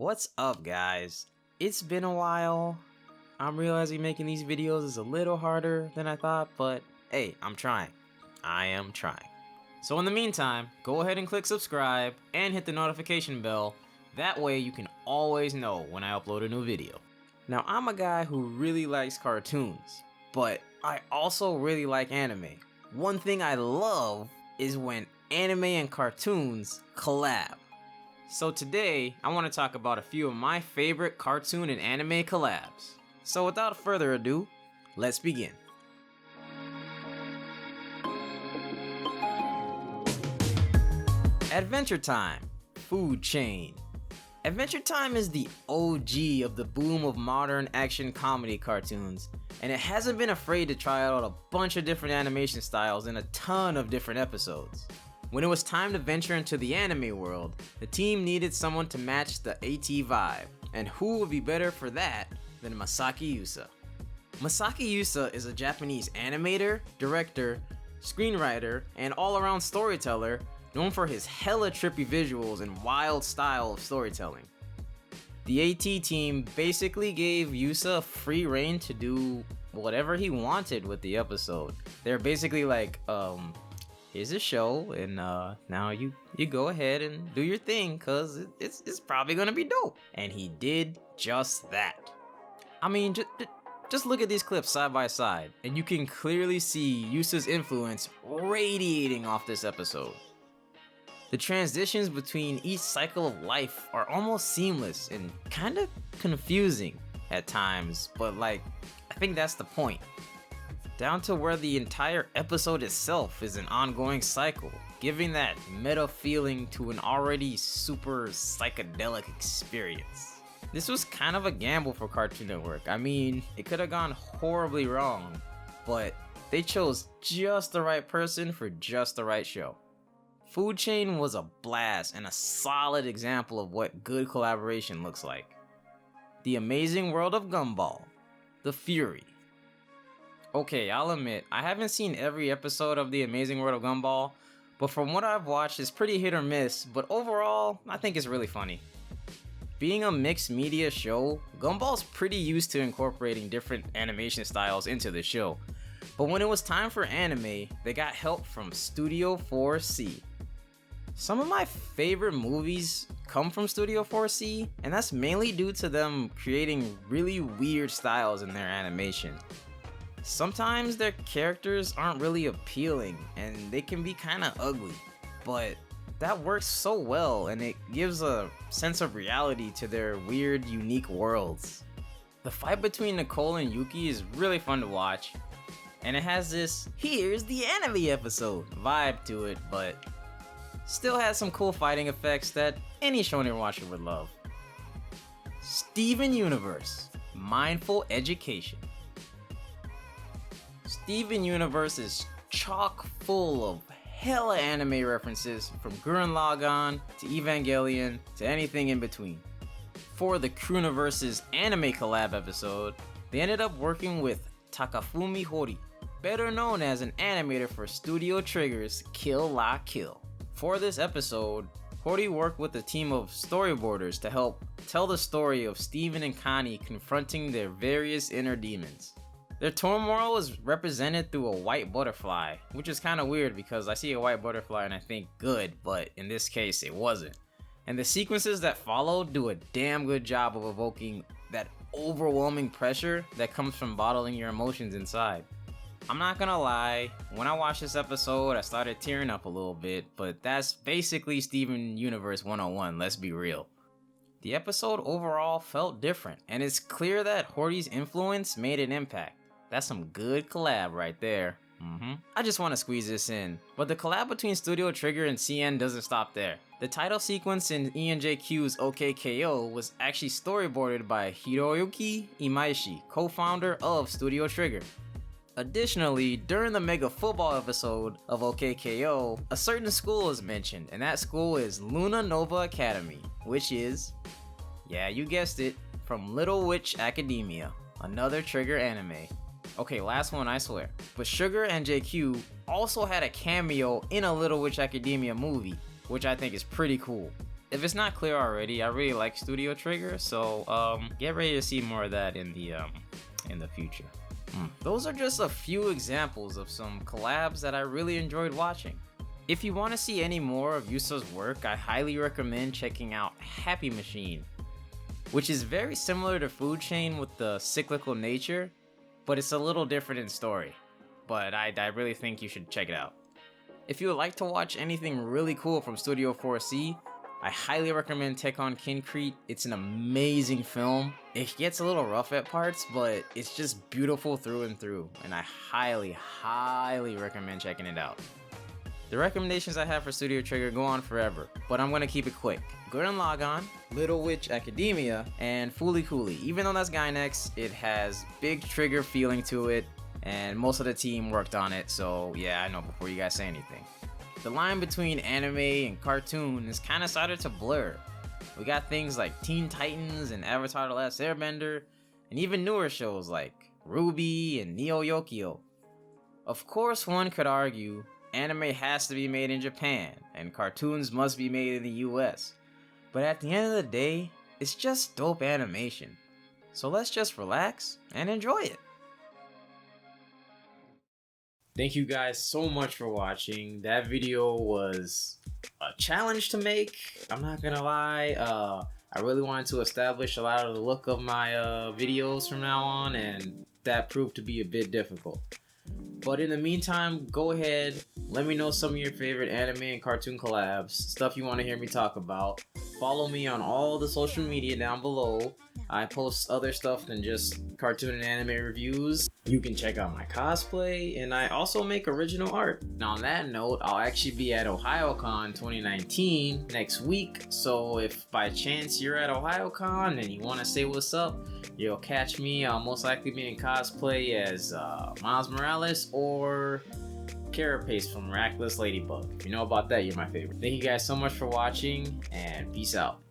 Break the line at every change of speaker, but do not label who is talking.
What's up, guys? It's been a while. I'm realizing making these videos is a little harder than I thought, but hey, I'm trying. I am trying. So in the meantime, go ahead and click subscribe and hit the notification bell. That way you can always know when I upload a new video. Now, I'm a guy who really likes cartoons, but I also really like anime. One thing I love is when anime and cartoons collab. So today, I want to talk about a few of my favorite cartoon and anime collabs. So without further ado, let's begin. Adventure Time, Food Chain. Adventure Time is the OG of the boom of modern action comedy cartoons, and it hasn't been afraid to try out a bunch of different animation styles in a ton of different episodes. When it was time to venture into the anime world, the team needed someone to match the AT vibe, and who would be better for that than Masaki Yusa. Masaki Yusa is a Japanese animator, director, screenwriter, and all-around storyteller known for his hella trippy visuals and wild style of storytelling. The AT team basically gave Yusa free reign to do whatever he wanted with the episode. They're basically like, here's a show, and now you go ahead and do your thing, cause it's probably gonna be dope. And he did just that. I mean, just look at these clips side by side, and you can clearly see Yusa's influence radiating off this episode. The transitions between each cycle of life are almost seamless and kinda confusing at times, but like, I think that's the point. Down to where the entire episode itself is an ongoing cycle, giving that meta feeling to an already super psychedelic experience. This was kind of a gamble for Cartoon Network. I mean, it could have gone horribly wrong, but they chose just the right person for just the right show. Food Chain was a blast and a solid example of what good collaboration looks like. The Amazing World of Gumball, The Fury. Okay, I'll admit, I haven't seen every episode of The Amazing World of Gumball, but from what I've watched, it's pretty hit or miss, but overall, I think it's really funny. Being a mixed media show, Gumball's pretty used to incorporating different animation styles into the show, but when it was time for anime, they got help from Studio 4C. Some of my favorite movies come from Studio 4C, and that's mainly due to them creating really weird styles in their animation. Sometimes their characters aren't really appealing and they can be kinda ugly, but that works so well and it gives a sense of reality to their weird, unique worlds. The fight between Nicole and Yuki is really fun to watch, and it has this "here's the anime episode" vibe to it, but still has some cool fighting effects that any shonen watcher would love. Steven Universe, Mindful Education. Steven Universe is chock full of hella anime references from Gurren Lagann to Evangelion to anything in between. For the Crewniverse's anime collab episode, they ended up working with Takafumi Hori, better known as an animator for Studio Trigger's Kill La Kill. For this episode, Hori worked with a team of storyboarders to help tell the story of Steven and Connie confronting their various inner demons. Their turmoil is represented through a white butterfly, which is kind of weird because I see a white butterfly and I think good, but in this case it wasn't. And the sequences that follow do a damn good job of evoking that overwhelming pressure that comes from bottling your emotions inside. I'm not gonna lie, when I watched this episode I started tearing up a little bit, but that's basically Steven Universe 101, let's be real. The episode overall felt different, and it's clear that Hori's influence made an impact. That's some good collab right there. I just want to squeeze this in, but the collab between Studio Trigger and CN doesn't stop there. The title sequence in ENJQ's OKKO was actually storyboarded by Hiroyuki Imaishi, co-founder of Studio Trigger. Additionally, during the Mega Football episode of OKKO, a certain school is mentioned, and that school is Luna Nova Academy, which is, yeah, you guessed it, from Little Witch Academia, another Trigger anime. Okay, last one, I swear. But Sugar and JQ also had a cameo in a Little Witch Academia movie, which I think is pretty cool. If it's not clear already, I really like Studio Trigger, so get ready to see more of that in the future. Those are just a few examples of some collabs that I really enjoyed watching. If you want to see any more of Yusa's work, I highly recommend checking out Happy Machine, which is very similar to Food Chain with the cyclical nature, but it's a little different in story. But I really think you should check it out. If you would like to watch anything really cool from Studio 4C, I highly recommend Tekkon Kincrete. It's an amazing film. It gets a little rough at parts, but it's just beautiful through and through, and I highly recommend checking it out. The recommendations I have for Studio Trigger go on forever, but I'm gonna keep it quick. Gurren Lagann, Little Witch Academia, and Fooly Cooly. Even though that's Gainax, it has big Trigger feeling to it, and most of the team worked on it, so yeah, I know before you guys say anything. The line between anime and cartoon is kinda started to blur. We got things like Teen Titans and Avatar The Last Airbender, and even newer shows like Ruby and Neo Yokio. Of course, one could argue anime has to be made in Japan, and cartoons must be made in the US. But at the end of the day, it's just dope animation. So let's just relax and enjoy it. Thank you guys so much for watching. That video was a challenge to make, I'm not gonna lie. I really wanted to establish a lot of the look of my videos from now on, and that proved to be a bit difficult. But in the meantime, go ahead, let me know some of your favorite anime and cartoon collabs, stuff you want to hear me talk about. Follow me on all the social media down below. I post other stuff than just cartoon and anime reviews. You can check out my cosplay, and I also make original art. Now on that note, I'll actually be at OhioCon 2019 next week, so if by chance you're at OhioCon and you want to say what's up, you'll catch me. I'll most likely be in cosplay as Miles Morales or Carapace from Miraculous Ladybug. If you know about that, you're my favorite. Thank you guys so much for watching, and peace out.